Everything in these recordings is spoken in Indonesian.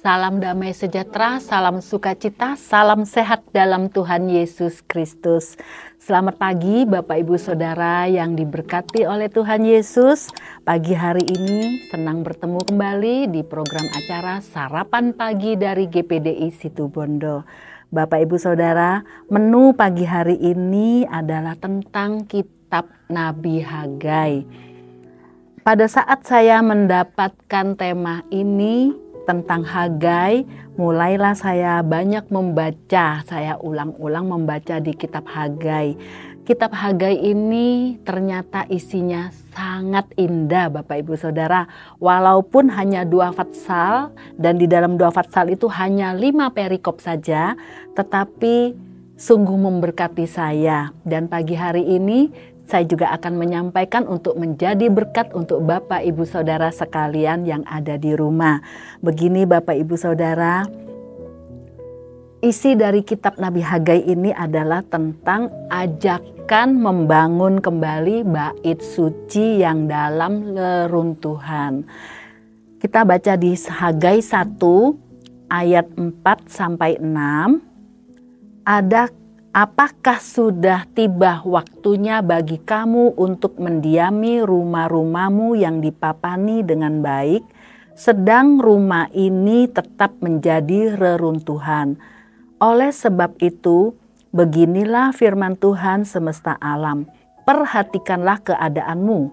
Salam damai sejahtera, salam sukacita, salam sehat dalam Tuhan Yesus Kristus. Selamat pagi Bapak Ibu Saudara yang diberkati oleh Tuhan Yesus. Pagi hari ini senang bertemu kembali di program acara Sarapan Pagi dari GPDI Situbondo. Bapak Ibu Saudara, menu pagi hari ini adalah tentang kitab Nabi Hagai. Pada saat saya mendapatkan tema ini tentang Hagai, mulailah saya banyak membaca, saya ulang-ulang membaca di kitab Hagai. Kitab Hagai ini ternyata isinya sangat indah Bapak Ibu Saudara. Walaupun hanya 2 fatsal dan di dalam 2 fatsal itu hanya 5 perikop saja, tetapi sungguh memberkati saya. Dan pagi hari ini saya juga akan menyampaikan untuk menjadi berkat untuk Bapak Ibu Saudara sekalian yang ada di rumah. Begini Bapak Ibu Saudara, isi dari kitab Nabi Hagai ini adalah tentang ajakan membangun kembali bait suci yang dalam reruntuhan. Kita baca di Hagai 1 ayat 4 sampai 6. Apakah sudah tiba waktunya bagi kamu untuk mendiami rumah-rumahmu yang dipapani dengan baik, sedang rumah ini tetap menjadi reruntuhan? Oleh sebab itu, beginilah firman Tuhan semesta alam, perhatikanlah keadaanmu.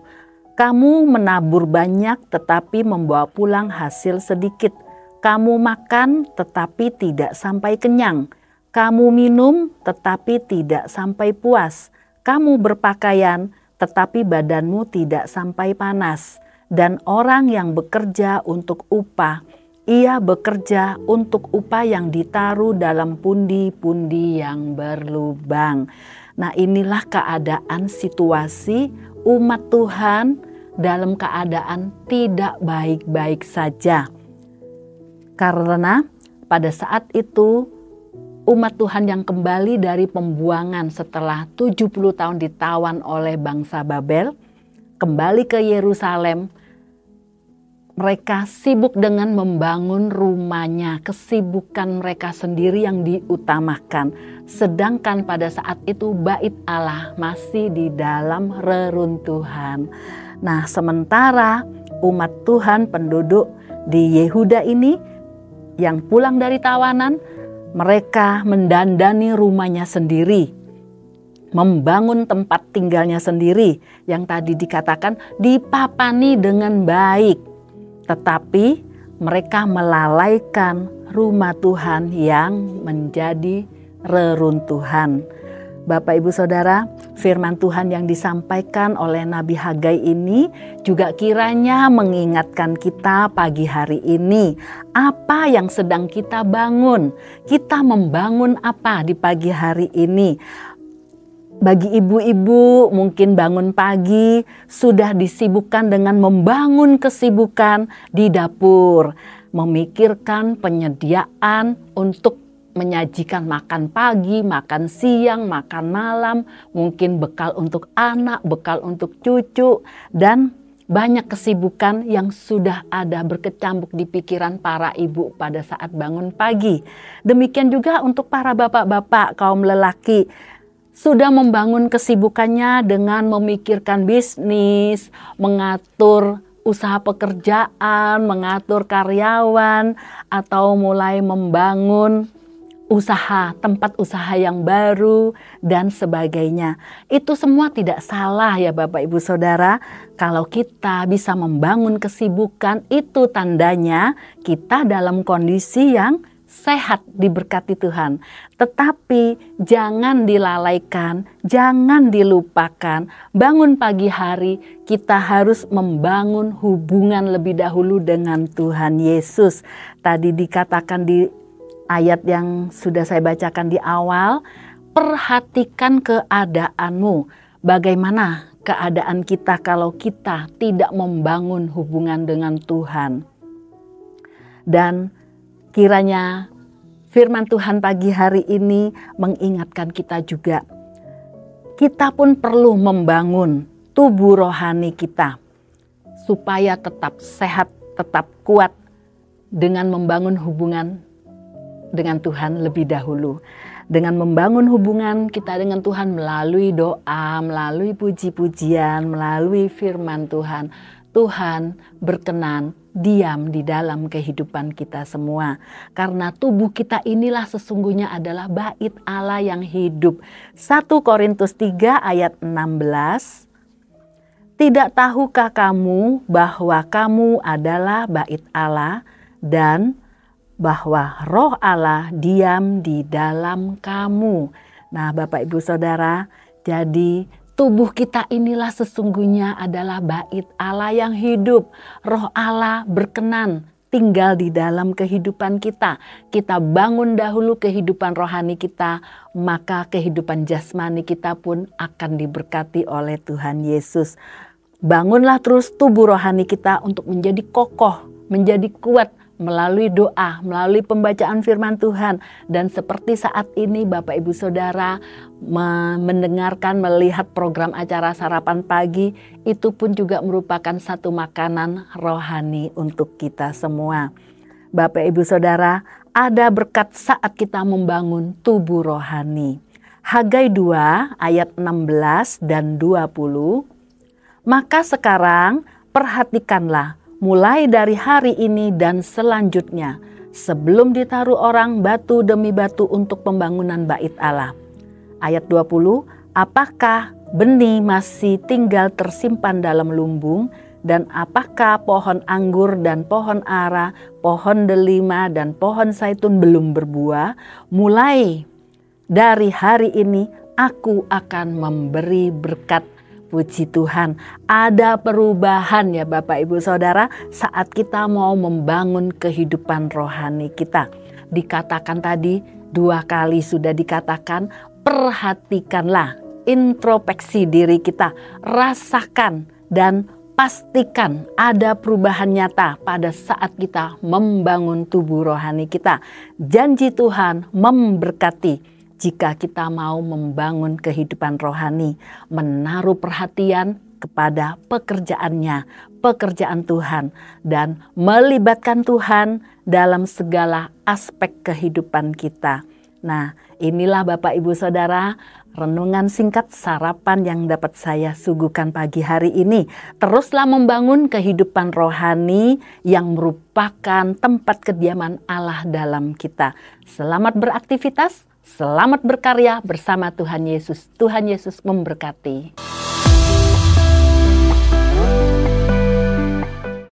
Kamu menabur banyak tetapi membawa pulang hasil sedikit. Kamu makan tetapi tidak sampai kenyang. Kamu minum tetapi tidak sampai puas. Kamu berpakaian tetapi badanmu tidak sampai panas. Dan orang yang bekerja untuk upah, ia bekerja untuk upah yang ditaruh dalam pundi-pundi yang berlubang. Nah, inilah keadaan situasi umat Tuhan dalam keadaan tidak baik-baik saja. Karena pada saat itu umat Tuhan yang kembali dari pembuangan setelah 70 tahun ditawan oleh bangsa Babel, kembali ke Yerusalem, mereka sibuk dengan membangun rumahnya, kesibukan mereka sendiri yang diutamakan. Sedangkan pada saat itu bait Allah masih di dalam reruntuhan. Nah, sementara umat Tuhan penduduk di Yehuda ini yang pulang dari tawanan, mereka mendandani rumahnya sendiri, membangun tempat tinggalnya sendiri yang tadi dikatakan dipapani dengan baik. Tetapi mereka melalaikan rumah Tuhan yang menjadi reruntuhan. Bapak Ibu Saudara, firman Tuhan yang disampaikan oleh Nabi Hagai ini juga kiranya mengingatkan kita pagi hari ini. Apa yang sedang kita bangun? Kita membangun apa di pagi hari ini? Bagi ibu-ibu mungkin bangun pagi sudah disibukkan dengan membangun kesibukan di dapur. Memikirkan penyediaan untuk menyajikan makan pagi, makan siang, makan malam, mungkin bekal untuk anak, bekal untuk cucu, dan banyak kesibukan yang sudah ada berkecambuk di pikiran para ibu pada saat bangun pagi. Demikian juga untuk para bapak-bapak kaum lelaki, sudah membangun kesibukannya dengan memikirkan bisnis, mengatur usaha pekerjaan, mengatur karyawan, atau mulai membangun usaha, tempat usaha yang baru, dan sebagainya. Itu semua tidak salah ya Bapak Ibu Saudara. Kalau kita bisa membangun kesibukan, itu tandanya kita dalam kondisi yang sehat diberkati Tuhan. Tetapi jangan dilalaikan, jangan dilupakan. Bangun pagi hari, kita harus membangun hubungan lebih dahulu dengan Tuhan Yesus. Tadi dikatakan di ayat yang sudah saya bacakan di awal, perhatikan keadaanmu. Bagaimana keadaan kita kalau kita tidak membangun hubungan dengan Tuhan? Dan kiranya firman Tuhan pagi hari ini mengingatkan kita juga. Kita pun perlu membangun tubuh rohani kita supaya tetap sehat, tetap kuat, dengan membangun hubungan dengan Tuhan lebih dahulu. Dengan membangun hubungan kita dengan Tuhan melalui doa, melalui puji-pujian, melalui firman Tuhan. Tuhan berkenan diam di dalam kehidupan kita semua. Karena tubuh kita inilah sesungguhnya adalah bait Allah yang hidup. 1 Korintus 3 ayat 16. Tidak tahukah kamu bahwa kamu adalah bait Allah dan bahwa Roh Allah diam di dalam kamu. Nah, Bapak Ibu Saudara, jadi tubuh kita inilah sesungguhnya adalah bait Allah yang hidup. Roh Allah berkenan tinggal di dalam kehidupan kita. Kita bangun dahulu kehidupan rohani kita, maka kehidupan jasmani kita pun akan diberkati oleh Tuhan Yesus. Bangunlah terus tubuh rohani kita untuk menjadi kokoh, menjadi kuat melalui doa, melalui pembacaan firman Tuhan. Dan seperti saat ini Bapak Ibu Saudara mendengarkan, melihat program acara sarapan pagi, itu pun juga merupakan satu makanan rohani untuk kita semua. Bapak Ibu Saudara, ada berkat saat kita membangun tubuh rohani. Hagai 2 ayat 16 dan 20. Maka sekarang perhatikanlah mulai dari hari ini dan selanjutnya, sebelum ditaruh orang batu demi batu untuk pembangunan bait Allah. Ayat 20, apakah benih masih tinggal tersimpan dalam lumbung, dan apakah pohon anggur dan pohon ara, pohon delima dan pohon zaitun belum berbuah? Mulai dari hari ini aku akan memberi berkat. Puji Tuhan, ada perubahan ya Bapak Ibu Saudara saat kita mau membangun kehidupan rohani kita. Dikatakan tadi, 2 kali sudah dikatakan, perhatikanlah, introspeksi diri kita, rasakan dan pastikan ada perubahan nyata pada saat kita membangun tubuh rohani kita. Janji Tuhan memberkati. Jika kita mau membangun kehidupan rohani, menaruh perhatian kepada pekerjaannya, pekerjaan Tuhan, dan melibatkan Tuhan dalam segala aspek kehidupan kita. Nah, inilah Bapak Ibu Saudara, renungan singkat sarapan yang dapat saya suguhkan pagi hari ini. Teruslah membangun kehidupan rohani yang merupakan tempat kediaman Allah dalam kita. Selamat beraktivitas. Selamat berkarya bersama Tuhan Yesus. Tuhan Yesus memberkati.